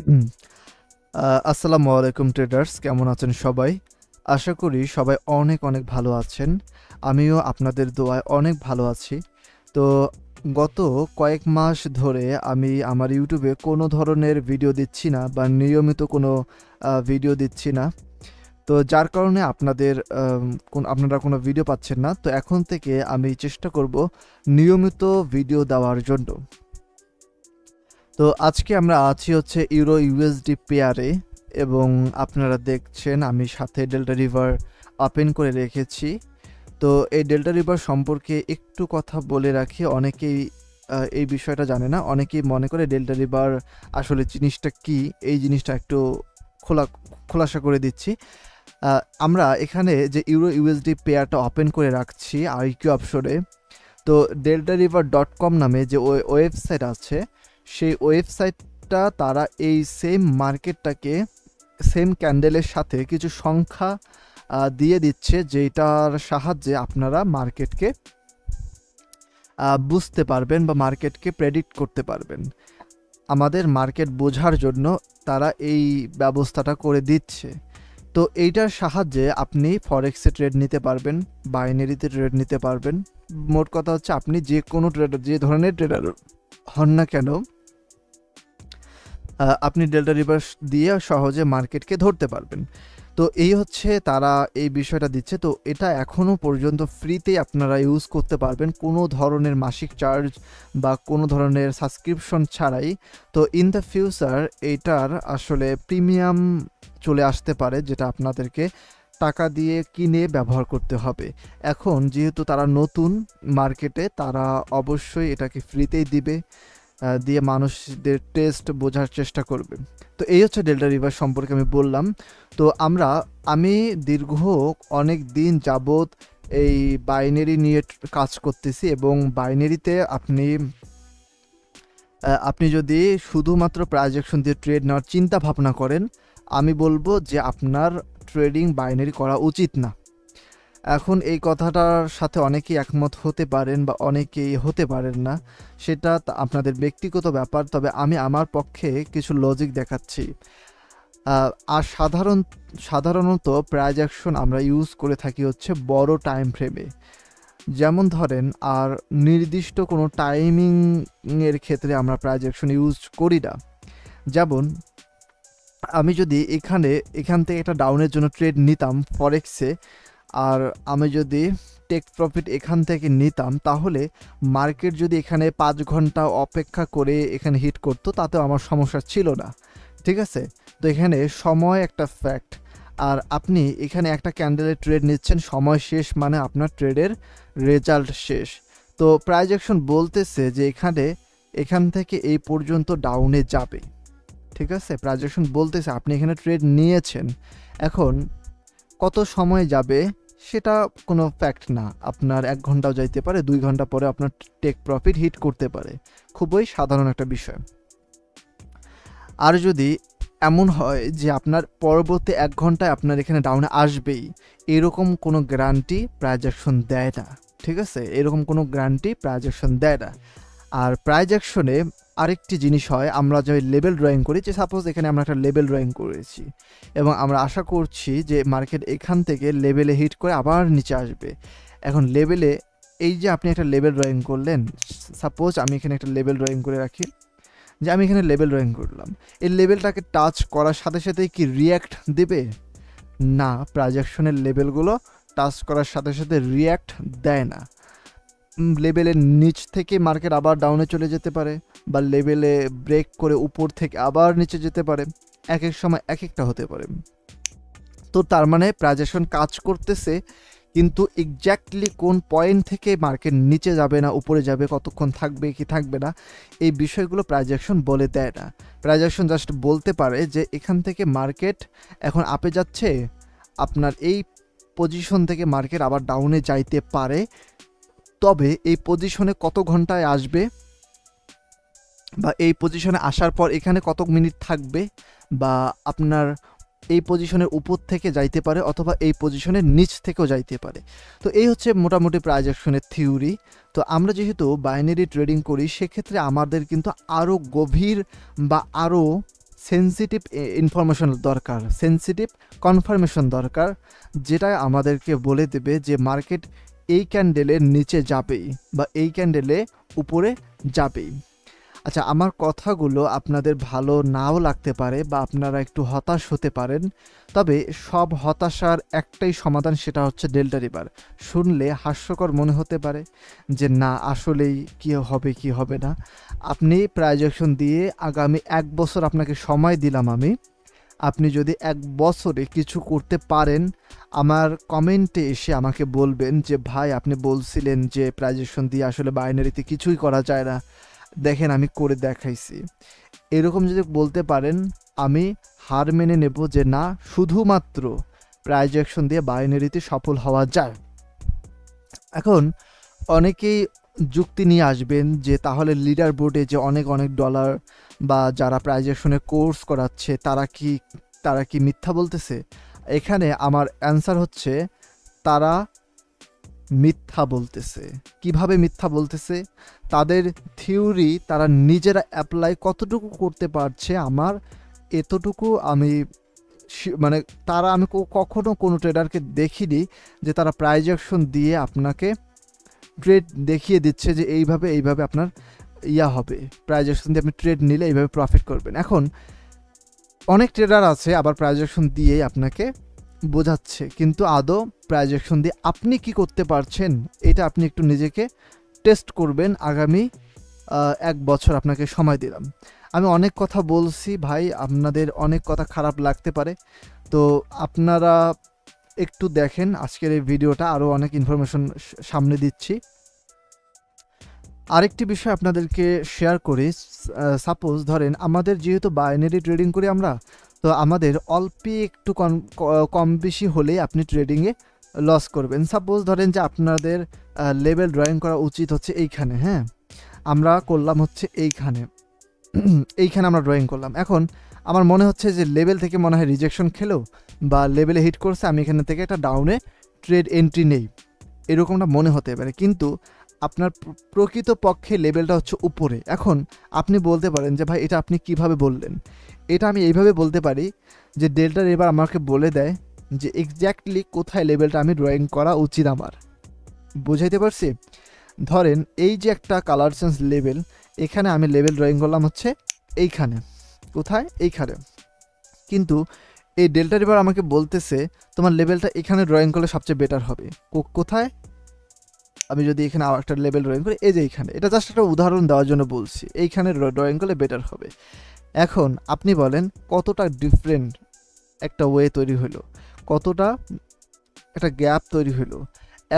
হুম, আসসালামু আলাইকুম ট্রেডার্স, কেমন আছেন সবাই? আশা করি সবাই অনেক অনেক ভালো আছেন। আমিও আপনাদের দোয়ায় অনেক ভালো আছি। তো গত কয়েক মাস ধরে আমি আমার ইউটিউবে কোনো ধরনের ভিডিও দিচ্ছি না বা নিয়মিত কোনো ভিডিও দিচ্ছি না। তো যার কারণে আপনারা কোনো ভিডিও পাচ্ছেন না। তো এখন থেকে আমি চেষ্টা করব নিয়মিত ভিডিও দেওয়ার জন্য। তো আজকে আমরা আছি হচ্ছে ইউরো ইউএসডি পেয়ারে, এবং আপনারা দেখছেন আমি সাথে ডেল্টা রিভার ওপেন করে রেখেছি। তো এই ডেল্টা রিভার সম্পর্কে একটু কথা বলে রাখি। অনেকেই এই বিষয়টা জানে না। অনেকেই মনে করে ডেল্টা রিভার আসলে জিনিসটা কি, এই জিনিসটা একটু খোলা খোলাসা করে দিচ্ছি। আমরা এখানে যে ইউরো ইউএসডি পেয়ারটা ওপেন করে রাখছি আইকিউ অপশনে। তো ডেল্টা রিভার .com নামে যে ওয়েবসাইট আছে, সেই ওয়েবসাইটটা তারা এই সেম মার্কেটটাকে সেম ক্যান্ডেলের সাথে কিছু সংখ্যা দিয়ে দিচ্ছে, যেটার সাহায্যে আপনারা মার্কেটকে বুঝতে পারবেন বা মার্কেটকে প্রেডিক্ট করতে পারবেন। আমাদের মার্কেট বোঝার জন্য তারা এই ব্যবস্থাটা করে দিচ্ছে। তো এইটার সাহায্যে আপনি ফরেক্সে ট্রেড নিতে পারবেন, বাইনারিতে ট্রেড নিতে পারবেন। মোট কথা হচ্ছে আপনি যে কোনো ট্রেডার, যে ধরনের ট্রেডার হন না কেন, আপনি ডেল্টা রিভার্স দিয়ে সহজে মার্কেটকে ধরতে পারবেন। তো এই হচ্ছে তারা এই বিষয়টা দিচ্ছে। তো এটা এখনও পর্যন্ত ফ্রিতেই আপনারা ইউজ করতে পারবেন, কোনো ধরনের মাসিক চার্জ বা কোনো ধরনের সাবস্ক্রিপশন ছাড়াই। তো ইন দ্য ফিউচার এইটার আসলে প্রিমিয়াম চলে আসতে পারে, যেটা আপনাদেরকে টাকা দিয়ে কিনে ব্যবহার করতে হবে। এখন যেহেতু তারা নতুন মার্কেটে, তারা অবশ্যই এটাকে ফ্রিতেই দিবে, দিয়ে মানুষদের টেস্ট বোঝার চেষ্টা করবে। তো এই হচ্ছে ডেল্টা রিভার সম্পর্কে আমি বললাম। তো আমি দীর্ঘ অনেক দিন যাবৎ এই বাইনারি নিয়ে কাজ করতেছি, এবং বাইনারিতে আপনি যদি শুধুমাত্র প্রাইজেকশন দিয়ে ট্রেড নেওয়ার চিন্তা ভাবনা করেন, আমি বলবো যে আপনার ট্রেডিং বাইনারি করা উচিত না। এখন এই কথাটার সাথে অনেকেই একমত হতে পারেন বা অনেকেই হতে পারেন না, সেটা আপনাদের ব্যক্তিগত ব্যাপার। তবে আমি আমার পক্ষে কিছু লজিক দেখাচ্ছি। আর সাধারণত প্রাইজেকশন আমরা ইউজ করে থাকি হচ্ছে বড় টাইম ফ্রেমে। যেমন ধরেন, আর নির্দিষ্ট কোনো টাইমিংয়ের ক্ষেত্রে আমরা প্রাইজেকশন ইউজ করি না। যেমন আমি যদি এখান থেকে একটা ডাউনের জন্য ট্রেড নিতাম ফরেক্সে, আর আমি যদি টেক প্রফিট এখান থেকে নিতাম, তাহলে মার্কেট যদি এখানে 5 ঘন্টা অপেক্ষা করে এখানে হিট করতো, তাতেও আমার সমস্যা ছিল না। ঠিক আছে? তো এখানে সময় একটা ফ্যাক্ট। আর আপনি এখানে একটা ক্যান্ডেলের ট্রেড নিচ্ছেন, সময় শেষ মানে আপনার ট্রেডের রেজাল্ট শেষ। তো প্রাইজেকশন বলতেছে যে এখান থেকে এই পর্যন্ত ডাউনে যাবে। ঠিক আছে? প্রাইজেকশন বলতেছে আপনি এখানে ট্রেড নিয়েছেন, এখন কত সময় যাবে সেটা কোনো ফ্যাক্ট না। আপনার 1 ঘন্টাও যাইতে পারে, 2 ঘন্টা পরে আপনার টেক প্রফিট হিট করতে পারে। খুবই সাধারণ একটা বিষয়। আর যদি এমন হয় যে আপনার পরবর্তী 1 ঘন্টায় আপনার এখানে ডাউনে আসবেই, এরকম কোনো গ্যারান্টি প্রাইজেকশন দেয় না। ঠিক আছে? এরকম কোনো গ্যারান্টি প্রাইজেকশন দেয় না। আর প্রাইজেকশনে আরেকটি জিনিস হয়, আমরা যে লেভেল ড্রয়িং করি, যে সাপোজ এখানে আমরা একটা লেভেল ড্রয়িং করেছি, এবং আমরা আশা করছি যে মার্কেট এখান থেকে লেভেলে হিট করে আবার নিচে আসবে। এখন লেভেলে, এই যে আপনি একটা লেভেল ড্রয়িং করলেন, সাপোজ আমি এখানে একটা লেভেল ড্রয়িং করে রাখি, যে আমি এখানে লেভেল ড্রয়িং করলাম, এই লেভেলটাকে টাচ করার সাথে সাথে কি রিয়্যাক্ট দেবে? না, প্রাইজেকশনের লেভেলগুলো টাচ করার সাথে সাথে রিয়্যাক্ট দেয় না। লেভেলের নিচ থেকে মার্কেট আবার ডাউনে চলে যেতে পারে, বা লেভেলে ব্রেক করে উপর থেকে আবার নিচে যেতে পারে। এক এক সময় এক একটা হতে পারে। তো তার মানে প্রাইজেকশন কাজ করতেছে, কিন্তু এক্স্যাক্টলি কোন পয়েন্ট থেকে মার্কেট নিচে যাবে না উপরে যাবে, কতক্ষণ থাকবে কি থাকবে না, এই বিষয়গুলো প্রাইজেকশন বলে দেয় না। প্রাইজেকশন জাস্ট বলতে পারে যে এখান থেকে মার্কেট এখন আপে যাচ্ছে, আপনার এই পজিশন থেকে মার্কেট আবার ডাউনে যাইতে পারে, তবে এই পজিশনে কত ঘন্টায় আসবে, বা এই পজিশনে আসার পর এখানে কত মিনিট থাকবে, বা আপনার এই পজিশনের উপর থেকে যাইতে পারে অথবা এই পজিশনের নিচ থেকেও যাইতে পারে। তো এই হচ্ছে মোটামুটি প্রাইজেকশনের থিওরি। তো আমরা যেহেতু বাইনারি ট্রেডিং করি, সেক্ষেত্রে আমাদের কিন্তু আরও গভীর বা আরও সেনসিটিভ ইনফরমেশন দরকার, সেনসিটিভ কনফার্মেশন দরকার, যেটা আমাদেরকে বলে দেবে যে মার্কেট এই ক্যান্ডেলের নিচে যাবেই বা এই ক্যান্ডেলে উপরে যাবেই। আচ্ছা, আমার কথাগুলো আপনাদের ভালো নাও লাগতে পারে বা আপনারা একটু হতাশ হতে পারেন, তবে সব হতাশার একটাই সমাধান, সেটা হচ্ছে ডেল্টা রিভার। শুনলে হাস্যকর মনে হতে পারে যে না আসলেই কী হবে কি হবে না। আপনি প্রাইজেকশন দিয়ে আগামী 1 বছর আপনাকে সময় দিলাম আমি, আপনি যদি 1 বছরে কিছু করতে পারেন, আমার কমেন্টে এসে আমাকে বলবেন যে ভাই আপনি বলছিলেন যে প্রাইজেকশন দিয়ে আসলে বাইনারিতে কিছুই করা যায় না, দেখেন আমি করে দেখাইছি। এরকম যদি বলতে পারেন, আমি হার মেনে নেব যে না, শুধুমাত্র প্রাইজেকশন দিয়ে বাইনারিতে সফল হওয়া যায়। এখন অনেকেই যুক্তি নিয়ে আসবেন যে তাহলে লিডার বোর্ডে যে অনেক অনেক ডলার বা যারা প্রাইজেকশনের কোর্স করাচ্ছে তারা কি মিথ্যা বলতেছে? এখানে আমার অ্যান্সার হচ্ছে তারা মিথ্যা বলতেছে। কিভাবে মিথ্যা বলতেছে? তাদের থিওরি তারা নিজেরা অ্যাপ্লাই কতটুকু করতে পারছে, আমার এতটুকু আমি মানে আমি কখনো কোনো ট্রেডারকে দেখিনি যে তারা প্রাইজেকশন দিয়ে আপনাকে ট্রেড দেখিয়ে দিচ্ছে যে এইভাবে আপনার হবে, প্রাইজেকশন দিয়ে আপনি ট্রেড নিলে এইভাবে প্রফিট করবেন। এখন অনেক ট্রেডার আছে আবার প্রাইজেকশন দিয়েই আপনাকে বোঝাচ্ছে, কিন্তু আদৌ প্রাইজেকশন দিয়ে আপনি কি করতে পারছেন এটা আপনি একটু নিজেকে টেস্ট করবেন। আগামী 1 বছর আপনাকে সময় দিলাম। আমি অনেক কথা বলছি ভাই, আপনাদের অনেক কথা খারাপ লাগতে পারে, তো আপনারা একটু দেখেন আজকের এই ভিডিওটা, আরও অনেক ইনফরমেশন সামনে দিচ্ছি। আরেকটি বিষয় আপনাদেরকে শেয়ার করি, সাপোজ ধরেন আমাদের যেহেতু বাইনারি ট্রেডিং করি আমরা, তো আমাদের অল্প একটু কম বেশি হলেই আপনি ট্রেডিংয়ে লস করবেন। সাপোজ ধরেন যে আপনাদের লেভেল ড্রয়িং করা উচিত হচ্ছে এইখানে, হ্যাঁ আমরা করলাম হচ্ছে এইখানে আমরা ড্রয়িং করলাম। এখন আমার মনে হচ্ছে যে লেভেল থেকে মনে হয় রিজেকশন খেলো বা লেভেলে হিট করছে, আমি এখানে থেকে একটা ডাউনে ট্রেড এন্ট্রি নেই, এরকমটা মনে হতে পারে, কিন্তু আপনার প্রকৃত পক্ষে লেভেলটা হচ্ছে উপরে। এখন আপনি বলতে পারেন যে ভাই এটা আপনি কিভাবে বললেন? এটা আমি এইভাবে বলতে পারি যে ডেল্টা এবার আমাকে বলে দেয় যে এক্স্যাক্টলি কোথায় লেভেলটা আমি ড্রয়িং করা উচিত আমার। বুঝাইতে পারছি? ধরেন এই যে একটা কালার চেঞ্জ লেভেল, এখানে আমি লেভেল ড্রয়িং করলাম হচ্ছে এইখানে, কোথায়? এইখানে, কিন্তু এই ডেল্টা রিভার আমাকে বলতেছে তোমার লেভেলটা এখানে ড্রয়িং করলে সবচেয়ে বেটার হবে। কোথায়? আমি যদি এখানে একটা লেভেল ড্রয়িং করি, এই যে এইখানে, এটা জাস্ট একটা উদাহরণ দেওয়ার জন্য বলছি, এইখানে ড্রয়িং করলে বেটার হবে। এখন আপনি বলেন কতটা ডিফারেন্ট একটা ওয়ে তৈরি হলো, কতটা একটা গ্যাপ তৈরি হলো।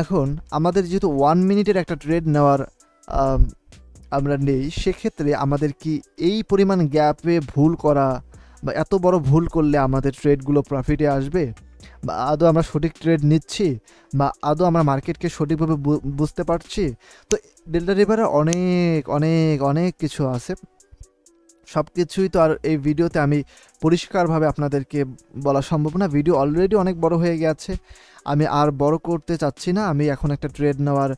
এখন আমাদের যেহেতু 1 মিনিটের একটা ট্রেড নেওয়ার আমরা নেই, সেক্ষেত্রে আমাদের কি এই পরিমাণ গ্যাপে ভুল করা বা এত বড় ভুল করলে আমাদের ট্রেডগুলো প্রফিটে আসবে, বা আদৌ আমরা সঠিক ট্রেড নিচ্ছি, বা আদৌ আমরা মার্কেটকে সঠিকভাবে বুঝতে পারছি? তো ডেল্টা রিভারে অনেক অনেক অনেক কিছু আছে, সব কিছুই তো আর এই ভিডিওতে আমি পরিষ্কারভাবে আপনাদেরকে বলা সম্ভব না। ভিডিও অলরেডি অনেক বড় হয়ে গেছে, আমি আর বড় করতে চাচ্ছি না। আমি এখন একটা ট্রেড নেওয়ার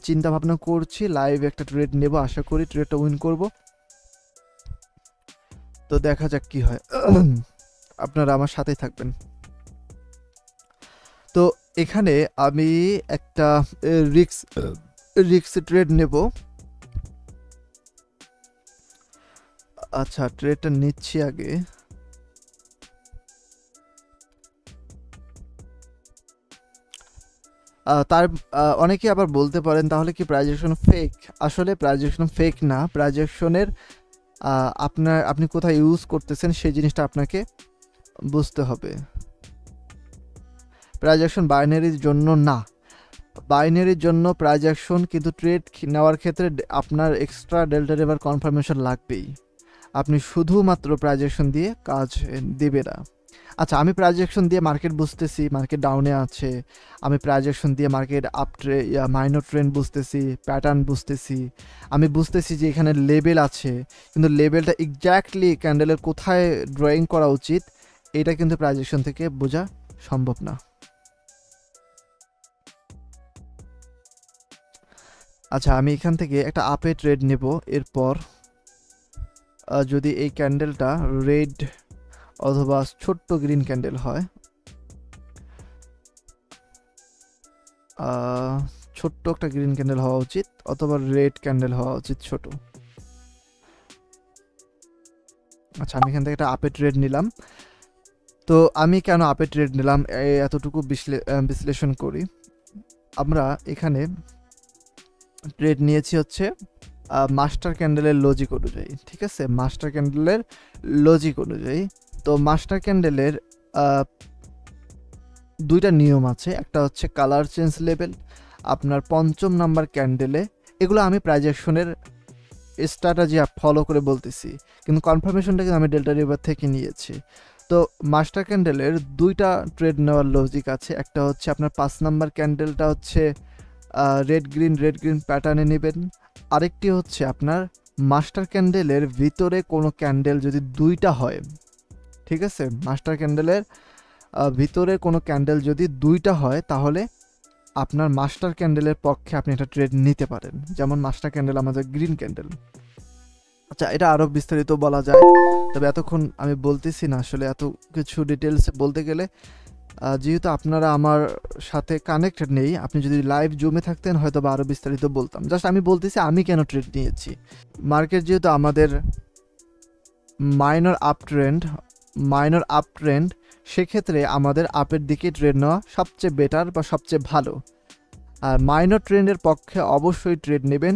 চিন্তা ভাবনা করছি, লাইভ একটা ট্রেড নেব, আশা করি ট্রেডটা উইন করব। তো দেখা যাক কি হয়, আপনারা আমার সাথেই থাকবেন। তো এখানে আমি একটা রিক্স ট্রেড নেব। আচ্ছা, ট্রেডটা নিচ্ছি আগে। তার অনেকে আবার বলতে পারেন তাহলে কি প্রাইজেকশন ফেক? আসলে প্রাইজেকশন ফেক না, প্রাইজেকশনের আপনি কোথায় ইউজ করতেছেন সেই জিনিসটা আপনাকে বুঝতে হবে। প্রাইজেকশন বাইনারির জন্য না, বাইনারির জন্য প্রাইজেকশন, কিন্তু ট্রেড নেওয়ার ক্ষেত্রে আপনার এক্সট্রা ডেল্টা রিভার কনফার্মেশন লাগবেই। আপনি শুধুমাত্র প্রাইজেকশন দিয়ে কাজ দেবে না। আচ্ছা, আমি প্রাইজেকশন দিয়ে মার্কেট বুঝতেছি মার্কেট ডাউনে আছে, আমি প্রাইজেকশন দিয়ে মার্কেট মাইনর ট্রেন্ড বুঝতেছি, প্যাটার্ন বুঝতেছি, আমি বুঝতেছি যে এখানে লেভেল আছে, কিন্তু লেভেলটা এক্স্যাক্টলি ক্যান্ডেলের কোথায় ড্রয়িং করা উচিত এটা কিন্তু প্রাইজেকশন থেকে বোঝা সম্ভব না। আচ্ছা, আমি এখান থেকে একটা আপে ট্রেড নেব, এরপর যদি এই ক্যান্ডেলটা রেড অথবা ছোট্ট গ্রিন ক্যান্ডেল হয়, ছোট্ট একটা গ্রিন ক্যান্ডেল হওয়া উচিত অথবা রেড ক্যান্ডেল হওয়া উচিত ছোট। আচ্ছা, আমি এখান থেকে একটা আপে ট্রেড নিলাম। তো আমি কেন আপে ট্রেড নিলাম এতটুকু বিশ্লেষণ করি। আমরা এখানে ট্রেড নিয়েছি হচ্ছে মাস্টার ক্যান্ডেলের লজিক অনুযায়ী, ঠিক আছে, মাস্টার ক্যান্ডেলের লজিক অনুযায়ী। তো মাস্টার ক্যান্ডেলের দুইটা নিয়ম আছে, একটা হচ্ছে কালার চেঞ্জ লেভেল, আপনার পঞ্চম নাম্বার ক্যান্ডেলে, এগুলো আমি প্রাইজ অ্যাকশনের স্ট্র্যাটেজি ফলো করে বলতেছি, কিন্তু কনফার্মেশনটা কিন্তু আমি ডেল্টা রিভার থেকে নিয়েছি। তো মাস্টার ক্যান্ডেলের দুইটা ট্রেড নেওয়ার লজিক আছে, একটা হচ্ছে আপনার 5 নাম্বার ক্যান্ডেলটা হচ্ছে রেড গ্রিন প্যাটার্নে নেবেন, আরেকটি হচ্ছে আপনার মাস্টার ক্যান্ডেলের ভিতরে কোনো ক্যান্ডেল যদি দুইটা হয়, ঠিক আছে, মাস্টার ক্যান্ডেলের ভিতরে কোনো ক্যান্ডেল যদি দুইটা হয় তাহলে আপনার মাস্টার ক্যান্ডেলের পক্ষে আপনি একটা ট্রেড নিতে পারেন, যেমন মাস্টার ক্যান্ডেল আমাদের গ্রিন ক্যান্ডেল। আচ্ছা, এটা আরও বিস্তারিত বলা যায়, তবে এতক্ষণ আমি বলতেছি না, আসলে এত কিছু ডিটেলসে বলতে গেলে যেহেতু আপনারা আমার সাথে কানেক্টেড নেই, আপনি যদি লাইভ জমে থাকতেন হয়তো বা আরও বিস্তারিত বলতাম। জাস্ট আমি বলতেছি আমি কেন ট্রেড নিয়েছি। মার্কেট যেহেতু আমাদের মাইনর আপ ট্রেন্ড, সেক্ষেত্রে আমাদের আপের দিকে ট্রেড নেওয়া সবচেয়ে বেটার বা সবচেয়ে ভালো। আর মাইনর ট্রেন্ডের পক্ষে অবশ্যই ট্রেড নেবেন।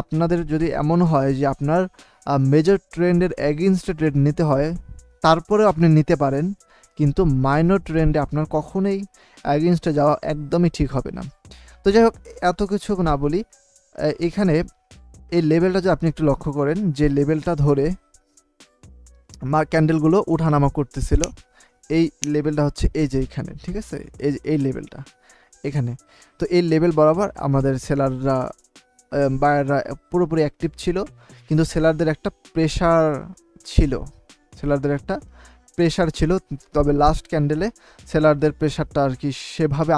আপনাদের যদি এমন হয় যে আপনার মেজর ট্রেন্ডের এগেইনস্টে ট্রেড নিতে হয়, তারপরেও আপনি নিতে পারেন, কিন্তু মাইনর ট্রেন্ডে আপনার কখনোই এগেইনস্টে যাওয়া একদমই ঠিক হবে না। তো যাই হোক, এত কিছু না বলি, এখানে এই লেভেলটা যে আপনি একটু লক্ষ্য করেন, যে লেভেলটা ধরে ক্যান্ডেলগুলো উঠানামা করতেছিল, এই লেভেলটা হচ্ছে এই যে এখানে, ঠিক আছে, এই লেভেলটা এখানে। তো এই লেভেল বরাবর আমাদের সেলাররা বায়াররা পুরোপুরি অ্যাক্টিভ ছিল, কিন্তু সেলারদের একটা প্রেশার ছিল, তবে লাস্ট ক্যান্ডেলে সেলারদের প্রেশারটা আর কি সেভাবে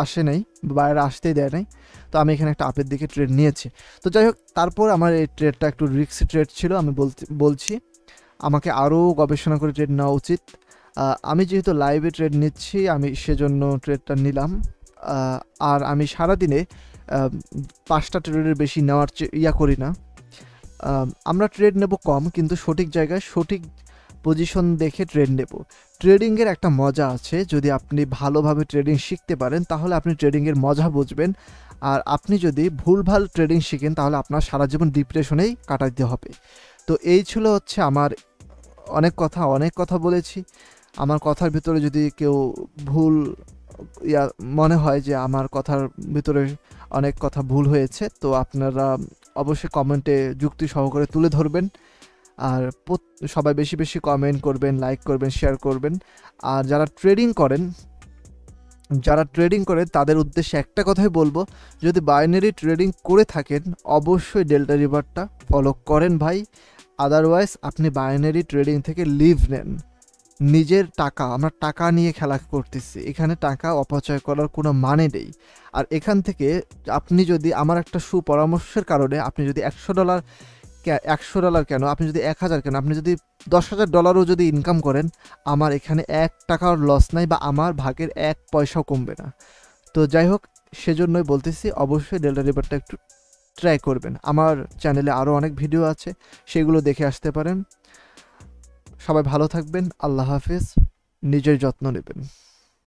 আসে নাই, বায়াররা আসতেই দেয় নাই। তো আমি এখানে একটা আপের দিকে ট্রেড নিয়েছি। তো যাই হোক, তারপর আমার এই ট্রেডটা একটু রিস্কি ট্রেড ছিল, আমি বলছি আমাকে আরও গবেষণা করে ট্রেড নেওয়া উচিত। আমি যেহেতু লাইভে ট্রেড নিচ্ছি, আমি সেজন্য ট্রেডটা নিলাম। আর আমি সারাদিনে 5টা ট্রেডের বেশি নেওয়ার করি না। আমরা ট্রেড নেব কম, কিন্তু সঠিক জায়গায় সঠিক পজিশন দেখে ট্রেড নেব। ট্রেডিংয়ের একটা মজা আছে, যদি আপনি ভালোভাবে ট্রেডিং শিখতে পারেন তাহলে আপনি ট্রেডিংয়ের মজা বুঝবেন। আর আপনি যদি ভুলভাল ট্রেডিং শিখেন তাহলে আপনার সারা জীবন ডিপ্রেশনেই কাটাতে হবে। তো এই ছিল হচ্ছে আমার অনেক কথা বলেছি। আমার কথার ভিতরে যদি কেউ ভুল মনে হয় যে আমার কথার ভিতরে অনেক কথা ভুল হয়েছে, তো আপনারা অবশ্যই কমেন্টে যুক্তি সহকারে তুলে ধরবেন। আর সবাই বেশি বেশি কমেন্ট করবেন, লাইক করবেন, শেয়ার করবেন। আর যারা ট্রেডিং করেন তাদের উদ্দেশ্যে একটা কথাই বলবো, যদি বাইনারি ট্রেডিং করে থাকেন অবশ্যই ডেল্টা রিভারটা ফলো করেন ভাই। আদারওয়াইজ আপনি বাইনারি ট্রেডিং থেকে লিভ নেন। নিজের টাকা, আমরা টাকা নিয়ে খেলা করতেছি, এখানে টাকা অপচয় করার কোনো মানে নেই। আর এখান থেকে আপনি যদি, আমার একটা সুপরামর্শের কারণে, আপনি যদি $100 কেন, আপনি যদি 1000 কেন, আপনি যদি $10,000 যদি ইনকাম করেন, আমার এখানে 1 টাকার লস নাই, বা আমার ভাগের 1 পয়সাও কমবে না। তো যাই হোক, সেজন্যই বলতেছি অবশ্যই ডেল্টা রিভারটা একটু ট্রাই করবেন। আমার চ্যানেলে আরও অনেক ভিডিও আছে, সেগুলো দেখে আসতে পারেন। সবাই ভালো থাকবেন, আল্লাহ হাফিজ, নিজের যত্ন নেবেন।